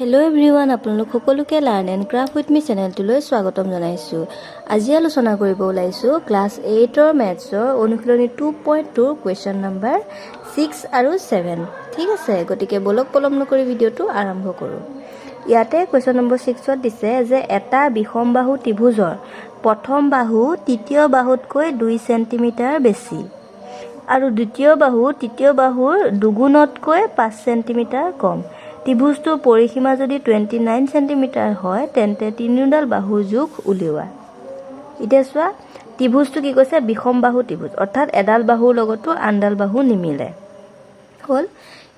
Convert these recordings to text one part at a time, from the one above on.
Hello' everyone, আপোনালোক সকলোকে learn and craft with মি চেনেলটোলৈ স্বাগতম জনাইছোঁ। আজি আলোচনা কৰিব ওলাইছোঁ ক্লাছ 8ৰ মেথছৰ অনুশীলনী 2.2 কুৱেশ্যন নম্বৰ 6 আৰু 7। ঠিক আছে, গতিকে বলক পলম নকৰি ভিডিঅ'টো আৰম্ভ কৰোঁ। ইয়াতে কুৱেশ্যন নম্বৰ 6ত দিছে যে এটা বিষমবাহু ত্ৰিভুজৰ প্ৰথম বাহু তৃতীয় বাহুতকৈ 2 চেণ্টিমিটাৰ বেছি আৰু দ্বিতীয় বাহু তৃতীয় বাহুৰ দুগুণতকৈ 5 চেণ্টিমিটাৰ কম। ত্ৰিভুজটোৰ পৰিসীমা যদি 29 চেণ্টিমিটাৰ হয় তেন্তে তিনিওডাল বাহুৰ জোখ উলিওৱা। এতিয়া চোৱা, ত্ৰিভুজটো কি কৈছে? বিষমবাহু ত্ৰিভুজ, অৰ্থাৎ এডাল বাহুৰ লগতো আনডাল বাহু নিমিলে। হ'ল।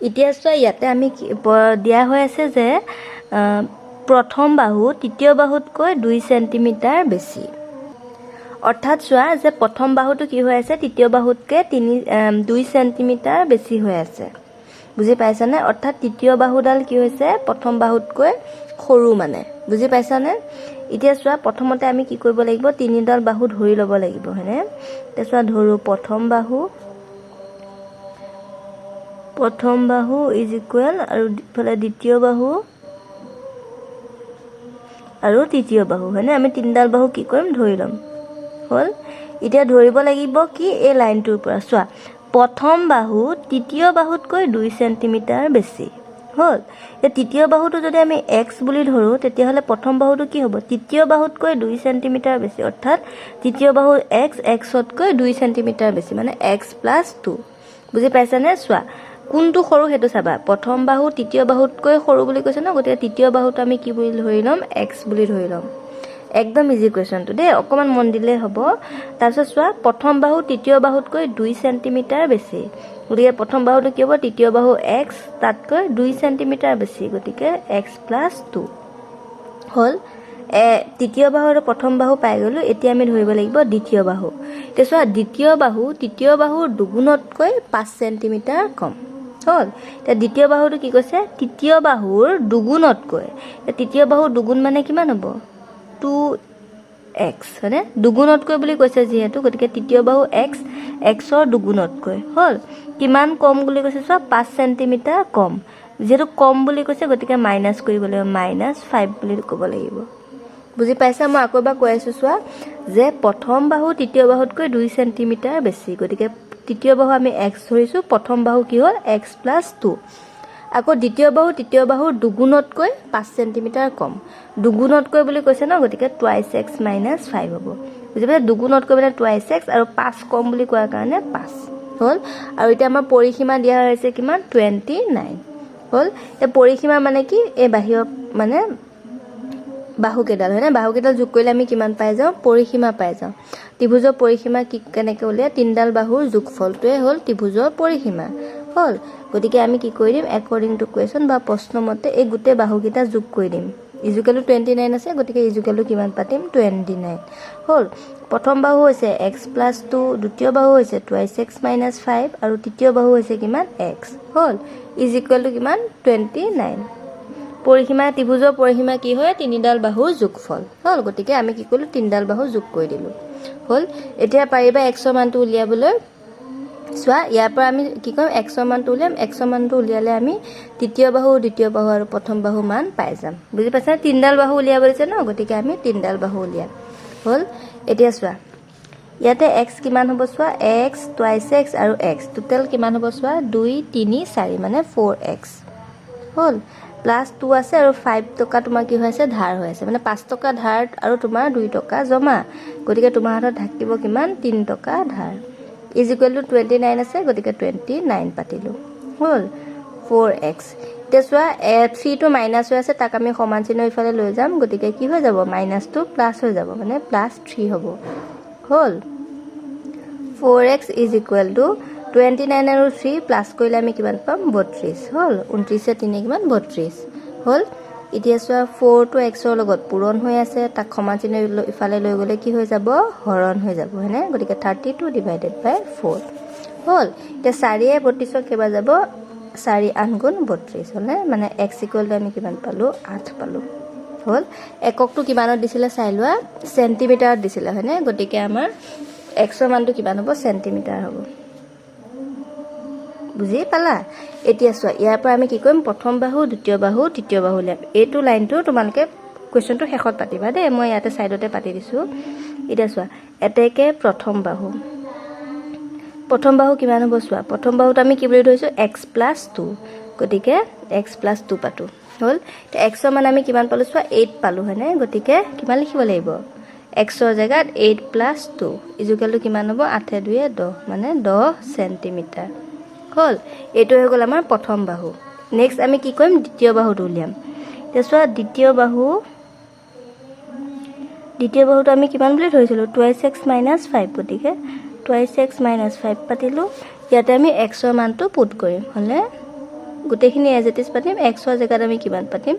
এতিয়া চোৱা, ইয়াতে আমি দিয়া হৈ আছে যে প্ৰথম বাহু তৃতীয় বাহুতকৈ 2 চেণ্টিমিটাৰ বেছি। অৰ্থাৎ চোৱা যে প্ৰথম বাহুটো কি হৈ আছে? তৃতীয় বাহুতকৈ 2 চেণ্টিমিটাৰ বেছি হৈ আছে। বুজি পাইছানে? অৰ্থাৎ তৃতীয় বাহুডাল কি হৈছে? প্ৰথম বাহুতকৈ সৰু, মানে বুজি পাইছানে? এতিয়া চোৱা, প্ৰথমতে আমি কি কৰিব লাগিব? তিনিডাল বাহু ধৰি ল'ব লাগিব, হয়নে? এতিয়া চোৱা, ধৰোঁ প্ৰথম বাহু ইজ ইকুৱেল আৰু ইফালে দ্বিতীয় বাহু আৰু তৃতীয় বাহু, হয়নে? আমি তিনিডাল বাহু কি কৰিম? ধৰি ল'ম। হ'ল। এতিয়া ধৰিব লাগিব কি? এই লাইনটোৰ পৰা চোৱা, প্ৰথম বাহু তৃতীয় বাহুতকৈ 2 চেণ্টিমিটাৰ বেছি। হ'ল। এতিয়া তৃতীয় বাহুটো যদি আমি এক্স বুলি ধৰোঁ তেতিয়াহ'লে প্ৰথম বাহুটো কি হ'ব? তৃতীয় বাহুতকৈ 2 চেণ্টিমিটাৰ বেছি, অৰ্থাৎ তৃতীয় বাহু এক্সতকৈ 2 চেণ্টিমিটাৰ বেছি, মানে এক্স প্লাছ 2। বুজি পাইছানে? চোৱা, কোনটো সৰু সেইটো চাবা। প্ৰথম বাহু তৃতীয় বাহুতকৈ সৰু বুলি কৈছে ন, গতিকে তৃতীয় বাহুটো আমি কি বুলি ধৰি ল'ম? এক্স বুলি ধৰি ল'ম। একদম ইজি কুৱেশ্যনটো দেই, অকণমান মন দিলেই হ'ব। তাৰপিছত চোৱা, প্ৰথম বাহু তৃতীয় বাহুতকৈ 2 চেণ্টিমিটাৰ বেছি, গতিকে প্ৰথম বাহুটো কি হ'ব? তৃতীয় বাহু এক্স, তাতকৈ 2 চেণ্টিমিটাৰ বেছি, গতিকে এক্স প্লাছ 2। হ'ল। তৃতীয় বাহু আৰু প্ৰথম বাহু পাই গ'লোঁ। এতিয়া আমি ধৰিব লাগিব দ্বিতীয় বাহু। এতিয়া চোৱা, দ্বিতীয় বাহু তৃতীয় বাহুৰ দুগুণতকৈ 5 চেণ্টিমিটাৰ কম। হ'ল। এতিয়া দ্বিতীয় বাহুটো কি কৈছে? তৃতীয় বাহুৰ দুগুণতকৈ। তৃতীয় বাহুৰ দুগুণ মানে কিমান হ'ব? 2x, হয়নে? দুগুণতকৈ বুলি কৈছে যিহেতু, গতিকে তৃতীয় বাহু এক্সৰ দুগুণতকৈ। হ'ল। কিমান কম বুলি কৈছে? চোৱা, 5 চেণ্টিমিটাৰ কম। যিহেতু কম বুলি কৈছে, গতিকে মাইনাছ কৰিব লাগিব, -5 বুলি ক'ব লাগিব। বুজি পাইছা? মই আকৌ এবাৰ কৈ আছোঁ, চোৱা যে প্ৰথম বাহু তৃতীয় বাহুতকৈ 2 চেণ্টিমিটাৰ বেছি, গতিকে তৃতীয় বাহু আমি এক্স ধৰিছোঁ, প্ৰথম বাহু কি হ'ল? X plus 2। আকৌ দ্বিতীয় বাহু তৃতীয় বাহুৰ দুগুণতকৈ 5 চেণ্টিমিটাৰ কম। দুগুণতকৈ বুলি কৈছে ন, গতিকে 2x - 5 হ'ব। বুজি পাইছে? দুগুণতকৈ মানে 2x আৰু 5 কম বুলি কোৱাৰ কাৰণে 5। হ'ল। আৰু এতিয়া আমাৰ পৰিসীমা দিয়া হৈছে কিমান? 29। হ'ল। এতিয়া পৰিসীমা মানে কি? এই বাহিৰৰ মানে বাহুকেইডাল, হয়নে? বাহুকেইডাল যোগ কৰিলে আমি কিমান পাই যাওঁ? পৰিসীমা পাই যাওঁ। ত্ৰিভুজৰ পৰিসীমা কেনেকৈ উলিয়াই? তিনিডাল বাহুৰ যোগফলটোৱে হ'ল ত্ৰিভুজৰ পৰিসীমা। হ'ল। গতিকে আমি কি কৰি দিম? একৰ্ডিং টু কুৱেশ্যন বা প্ৰশ্নমতে এই গোটেই বাহুকেইটা যোগ কৰি দিম। ইজুকেলো 29 আছে, গতিকে ইজুকেলো কিমান পাতিম? 29। হ'ল। প্ৰথম বাহু হৈছে এক্স প্লাছ 2, দ্বিতীয় বাহু হৈছে 2x - 5 আৰু তৃতীয় বাহু হৈছে কিমান? এক্স। হ'ল। ইজ ইকুৱেল টু কিমান? 29। পৰিসীমা, ত্ৰিভুজৰ পৰিসীমা কি হয়? তিনিডাল বাহুৰ যোগফল। হ'ল। গতিকে আমি কি কৰিলোঁ? তিনিডাল বাহু যোগ কৰি দিলোঁ। হ'ল। এতিয়া পাৰিবা এক্সৰ মানটো উলিয়াবলৈ। চোৱা, ইয়াৰ পৰা আমি কি কৰিম? এক্সৰ মানটো উলিয়াম। এক্সৰ মানটো উলিয়ালে আমি তৃতীয় বাহু দ্বিতীয় বাহু আৰু প্ৰথম বাহু মান পাই যাম। বুজি পাইছা? তিনিডাল বাহু উলিয়াব দিছে ন, গতিকে আমি তিনিডাল বাহু উলিয়াম। হ'ল। এতিয়া চোৱা, ইয়াতে এক্স কিমান হ'ব? চোৱা, এক্স, 2x আৰু এক্স টোটেল কিমান হ'ব? চোৱা, 2, 3, 4 মানে 4x। হ'ল। প্লাছ 2 আছে আৰু 5 টকা তোমাৰ কি হৈ আছে? ধাৰ হৈ আছে, মানে 5 টকা ধাৰ আৰু তোমাৰ 2 টকা জমা, গতিকে তোমাৰ হাতত থাকিব কিমান? 3 টকা ধাৰ। ইজ ইকুৱেল টু 29 আছে, গতিকে 29 পাতিলোঁ। হ'ল। 4x। এতিয়া চোৱা, 3টো মাইনাছ হৈ আছে, তাক আমি সমান চিহ্ন ইফালে লৈ যাম, গতিকে কি হৈ যাব? মাইনাছটো প্লাছ হৈ যাব, মানে +3 হ'ব। হ'ল। 4x ইজ ইকুৱেল টু 29 আৰু 3 প্লাছ কৰিলে আমি কিমান পাম? 32। হ'ল। 29 3 কিমান? 32। হ'ল। এতিয়া চোৱা, 4টো এক্সৰ লগত পূৰণ হৈ আছে, তাক সমান চিহ্ন ইফালে লৈ গ'লে কি হৈ যাব? হৰণ হৈ যাব, হয়নে? গতিকে 32 / 4। হ'ল। এতিয়া 4য়ে 32ক কেইবাৰ যাব? 4 × 8 = 32, হ'লনে? মানে এক্স ইকুৱেল টু আমি কিমান পালোঁ? 8 পালোঁ। হ'ল। এককটো কিমানত দিছিলে চাই লোৱা? চেণ্টিমিটাৰত দিছিলে, হয়নে? গতিকে আমাৰ এক্সৰ মানটো কিমান হ'ব? চেণ্টিমিটাৰ হ'ব। বুজি পালা এতিয়া চোৱা ইয়াৰ পৰা আমি কি কৰিম প্ৰথম বাহু দ্বিতীয় বাহু তৃতীয় বাহু উলিয়াম এইটো লাইনটো তোমালোকে কুৱেশ্যনটো শেষত পাতিবা দেই মই ইয়াতে সাইডতে পাতি দিছোঁ এতিয়া চোৱা এতেকে প্ৰথম বাহু কিমান হ'ব চোৱা প্ৰথম বাহুত আমি কি বুলি ধৰিছোঁ x + 2 গতিকে x + 2 পাতো হ'ল x ৰ মান আমি কিমান পালো চোৱা 8 পালো হয়নে গতিকে কিমান লিখিব লাগিব x ৰ জেগাত 8 + 2 ইজুকেলটো কিমান হ'ব 8 × 2 = 10 মানে 10 সেন্টিমিটাৰ হ'ল এইটো হৈ গ'ল আমাৰ প্ৰথম বাহু নেক্সট আমি কি কৰিম দ্বিতীয় বাহুটো উলিয়াম এতিয়া চোৱা দ্বিতীয় বাহুটো আমি কিমান বুলি ধৰিছিলোঁ 2x - 5 গতিকে 2x - 5 পাতিলোঁ ইয়াতে আমি x ৰ মানটো পুট কৰিম হ'লে গোটেইখিনি এজ ইট ইজ পাতিম x ৰ জেগাত আমি কিমান পাতিম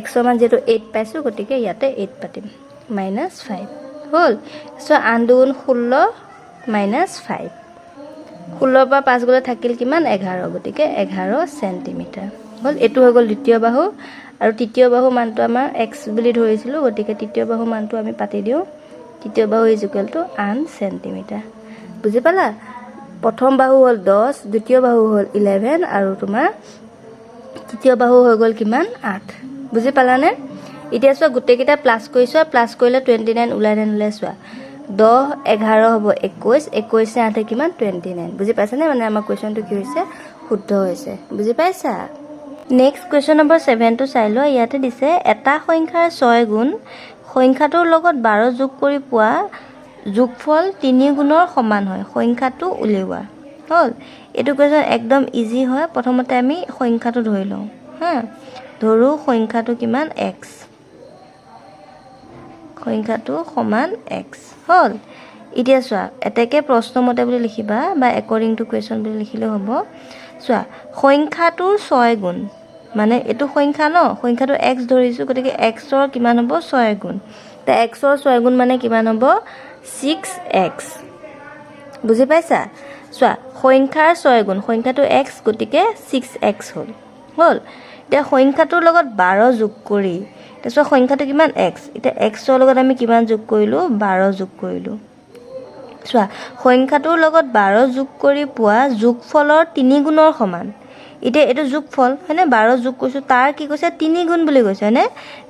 x ৰ মান যেটো 8 পাইছোঁ গতিকে ইয়াতে 8 পাতিম -5 হ'ল সো 8 × 2 = 16 -5 16 পৰা 5 গলে থাকিল কিমান 11 গতিকে 11 সেন্টিমিটাৰ হ'ল এটো হৈ গ'ল দ্বিতীয় বাহু আৰু তৃতীয় বাহু মানটো আমাৰ x বুলি ধৰিছিলোঁ গতিকে তৃতীয় বাহু মানটো আমি পাতি দিওঁ তৃতীয় বাহু = 8 সেন্টিমিটাৰ বুজি পালা প্ৰথম বাহু হ'ল 10 দ্বিতীয় বাহু হ'ল 11 আৰু তোমাৰ তৃতীয় বাহু হৈ গ'ল কিমান 8 বুজি পালানে এতিয়া চোৱা গোটেইকেইটা প্লাস কৰিছো প্লাস কৰিলে 29 ওলাই চোৱা 10 11 হ'ব 21 21 8 কিমান 29 বুজি পাইছানে মানে আমাৰ কোৱেশ্যনটো কি হৈছে শুদ্ধ হৈছে বুজি পাইছা নেক্সট কোৱেশ্যন নম্বৰ 7 টো চাই লোৱা ইয়াতে দিছে এটা সংখ্যাৰ 6 গুণ সংখ্যাটোৰ লগত 12 যোগ কৰি পোৱা যোগফল 3 গুণৰ সমান হয় সংখ্যাটো উলিওৱা হ'ল এটো কোৱেশ্যন একদম ইজি হয় প্ৰথমতে আমি সংখ্যাটো ধৰি লওঁ হা ধৰো সংখ্যাটো কিমান x সংখ্যাটো সমান x হ'ল এতিয়া চোৱা এতেকে প্ৰশ্নমতে বুলি লিখিবা বা একৰ্ডিং টু কোৱেশ্যন বুলি লিখিলে হ'ব চোৱা সংখ্যাটোৰ 6 গুণ মানে এটো সংখ্যা ন সংখ্যাটো x ধৰিছো গতিকে x ৰ কিমান হ'ব 6 গুণ তে x ৰ 6 গুণ মানে কিমান হ'ব 6x বুজি পাইছা চোৱা সংখ্যাৰ 6 গুণ সংখ্যাটো x গতিকে 6x হ'ল এতিয়া সংখ্যাটোৰ লগত 12 যোগ কৰি তেছো সংখ্যাটো কিমান x এটা x ৰ লগত আমি কিমান যোগ কৰিলো 12 যোগ কৰিলো চোৱা সংখ্যাটোৰ লগত 12 যোগ কৰি পোৱা যোগফলৰ 3 গুণৰ সমান এটা এটো যোগফল হয়নে 12 যোগ কৰিছো তাৰ কি কৈছে 3 গুণ বুলি কৈছে হয়নে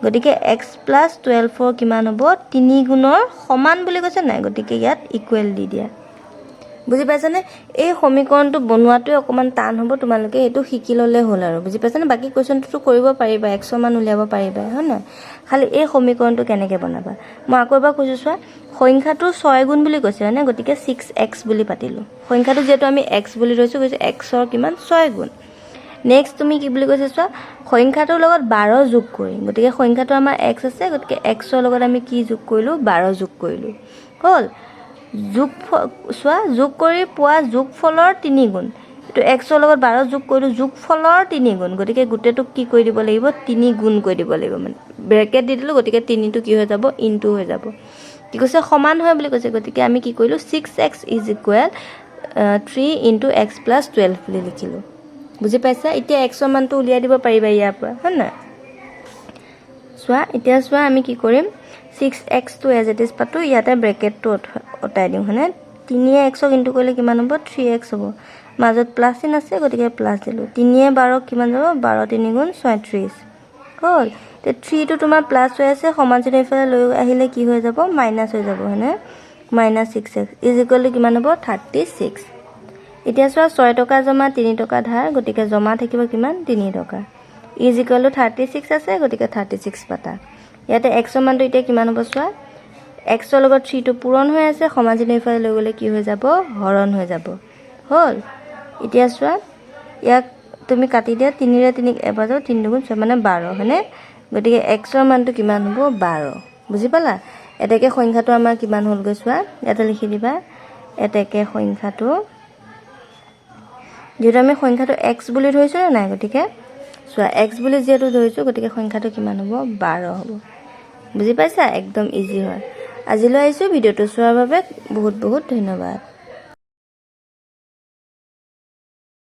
গতিকে x + 12 কিমান হ'ব 3 গুণৰ সমান বুলি কৈছে নাই গতিকে ইয়াত ইকুৱেল দি দিয়া বুজি পাইছানে এই সমীকৰণটো বনোৱাটো অকমান টান হ'ব তোমালোকে এটো শিকি ললে হ'ল আৰু বুজি পাইছানে বাকি কোৱেশ্যনটো কৰিব পাৰিবা 100 মান উলিয়াব পাৰিবা হয়নে খালি এই সমীকৰণটো কেনেকৈ বনাবা মই আকৌ এবাৰ কৈছো চোৱা সংখ্যাটো 6 গুণ বুলি কৈছে হয়নে গতিকে 6x বুলি পাতিলো সংখ্যাটো যেটো আমি x বুলি ধৰিছো কৈছে x ৰ কিমান 6 গুণ নেক্সট তুমি কি বুলি কৈছে চোৱা সংখ্যাটোৰ লগত 12 যোগ কৰি গতিকে সংখ্যাটো আমাৰ x আছে গতিকে x ৰ লগত আমি কি যোগ কৰিলো 12 যোগ কৰিলো হ'ল যোগ চোৱা যোগ কৰি পোৱা যোগফলৰ 3 গুণ এটো x ৰ লগত 12 যোগ কৰিলো যোগফলৰ 3 গুণ গতিকে গুটেটো কি কৰি দিব লাগিব 3 গুণ কৰি দিব লাগিব মানে ব্ৰেকেট দি দিলো গতিকে 3 টো কি হৈ যাব ইনটু হৈ যাব কি কৈছে সমান হয় বুলি কৈছে গতিকে আমি কি কৰিলো 6x = 3 * x + 12 বুলি লিখিলো বুজি পাইছা এতিয়া x ৰ মানটো উলিয়াই দিব পাৰিবা ইয়াৰ পৰা হয় না চোৱা এতিয়া চোৱা আমি কি কৰিম 6x টো এজ ইট ইজ পাতো ইয়াতে ব্ৰেকেটটো অটাই দিও হনে 3 x ক ইনটু কৰিলে কিমান হ'ব 3x হ'ব মাজত প্লাস চিন আছে গতিকে প্লাস দিলো 3 12 কিমান যাব 12 3 গুণ 36 হ'ল তে 3 টো তোমাৰ প্লাস হৈ আছে সমান চিন ইফালে লৈ আহিলে কি হৈ যাব মাইনাস হৈ যাব হনে -6x = কিমান হ'ব 36 এতিয়া চোৱা 6 টকা জমা 3 টকা ধাৰ গতিকে জমা থাকিব কিমান 3 টকা = 36 আছে গতিকে 36 পাতা ইয়াতে x ৰ মানটো এতিয়া কিমান হ'ব চোৱা x ৰ লগত 3 টো পূৰণ হৈ আছে সমান চিন ইফালে লৈ গলে কি হৈ যাব হৰণ হৈ যাব হ'ল এতিয়া চোৱা ইয়াক তুমি কাটি দিয়া 3 ৰে 3 এবাৰ যাব 3 দুগুণ 6 মানে 12 হয়নে গতিকে x ৰ মানটো কিমান হ'ব 12 বুজি পালা এতেকে সংখ্যাটো আমাৰ কিমান হ'ল গৈ চোৱা ইয়াতে লিখি দিবা এতেকে সংখ্যাটো যেটো আমি সংখ্যাটো x বুলি ধৰিছো নাই গতিকে চোৱা x বুলি যেটো ধৰিছো গতিকে সংখ্যাটো কিমান হ'ব 12 হ'ব বুজি পাইছা একদম ইজি হয় আজিলৈ আহিছো ভিডিওটো চোৱাৰ বাবে বহুত বহুত ধন্যবাদ